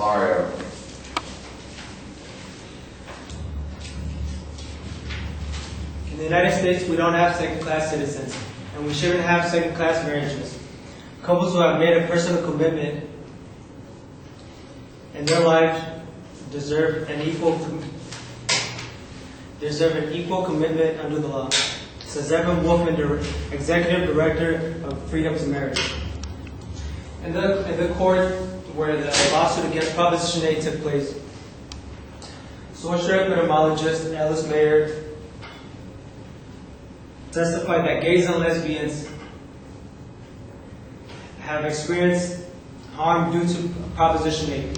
Mario. In the United States, we don't have second-class citizens, and we shouldn't have second-class marriages. Couples who have made a personal commitment in their lives deserve an equal commitment under the law, says Evan Wolfman, Executive Director of Freedom to Marriage. In the court where the lawsuit against Proposition 8 took place, social epidemiologist Alice Mayer testified that gays and lesbians have experienced harm due to Proposition 8.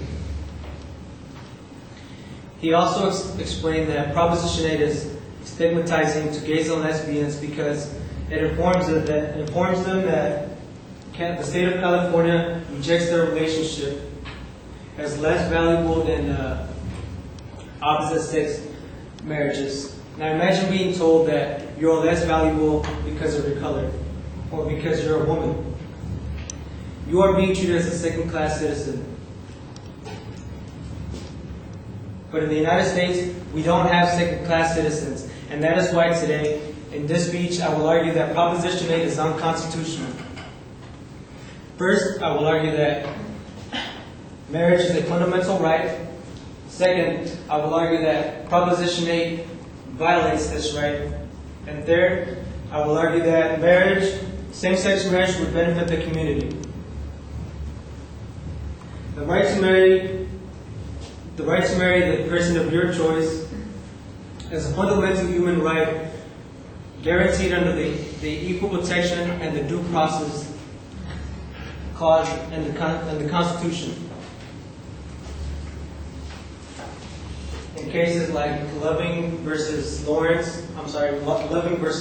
He also explained that Proposition 8 is stigmatizing to gays and lesbians because it informs them that the state of California rejects their relationship as less valuable than opposite-sex marriages. Now imagine being told that you're less valuable because of your color or because you're a woman. You are being treated as a second-class citizen. But in the United States, we don't have second-class citizens, and that is why today, in this speech, I will argue that Proposition 8 is unconstitutional. First, I will argue that marriage is a fundamental right. Second, I will argue that Proposition 8 violates this right. And third, I will argue that same-sex marriage would benefit the community. The right to marry the person of your choice is a fundamental human right guaranteed under the equal protection and the due process clause in the Constitution. In cases like Loving versus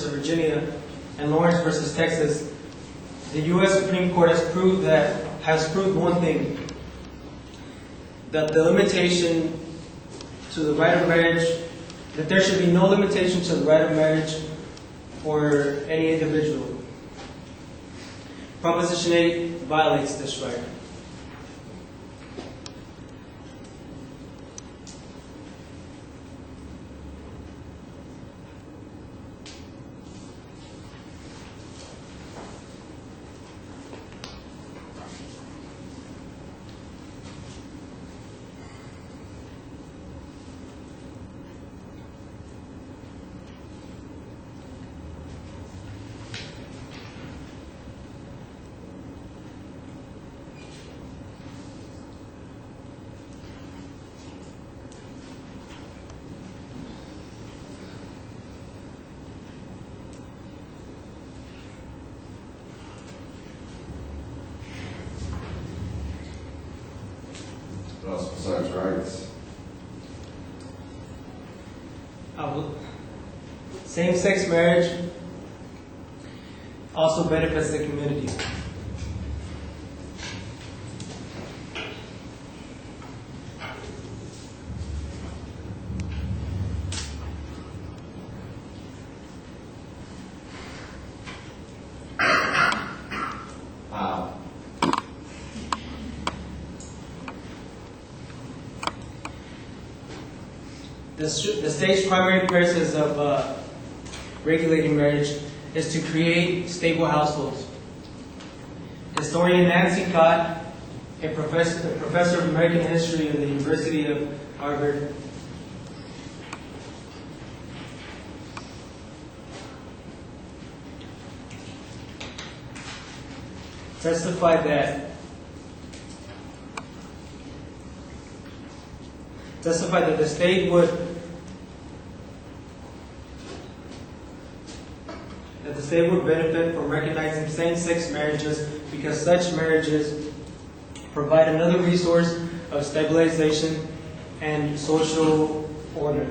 Virginia and Lawrence versus Texas, the U.S. Supreme Court has proved one thing: that the limitation to the right of marriage, that there should be no limitation to the right of marriage for any individual. Proposition 8 violates this right. What else besides rights? Same-sex marriage also benefits the community. The state's primary purpose of regulating marriage is to create stable households. Historian Nancy Cott, a professor of American history at the University of Harvard, testified that the state would benefit from recognizing same-sex marriages because such marriages provide another resource of stabilization and social order.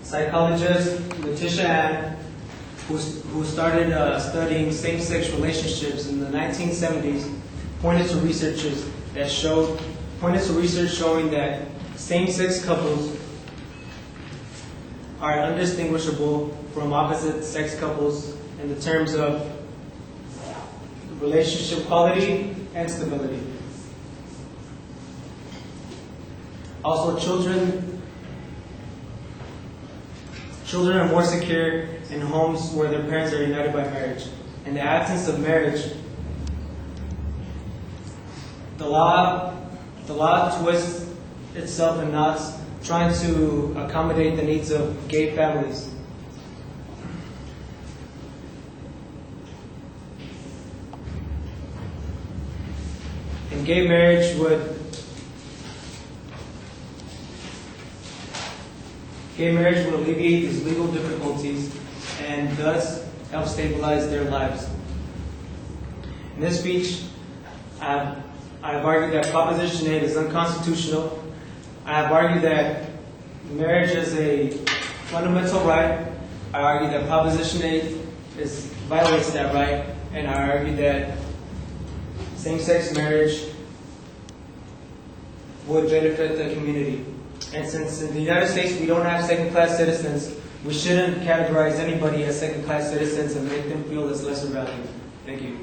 Psychologist Letitia Ann, who started studying same-sex relationships in the 1970s, pointed to research showing that same-sex couples are undistinguishable from opposite-sex couples in the terms of relationship quality and stability. Also, children are more secure in homes where their parents are united by marriage. In the absence of marriage, the law twists itself in knots, trying to accommodate the needs of gay families. And gay marriage would alleviate these legal difficulties and thus help stabilize their lives. In this speech, I've argued that Proposition 8 is unconstitutional. I have argued that marriage is a fundamental right. I argue that Proposition 8 violates that right, and I argue that same-sex marriage would benefit the community. And since in the United States we don't have second-class citizens, we shouldn't categorize anybody as second-class citizens and make them feel as lesser valued. Thank you.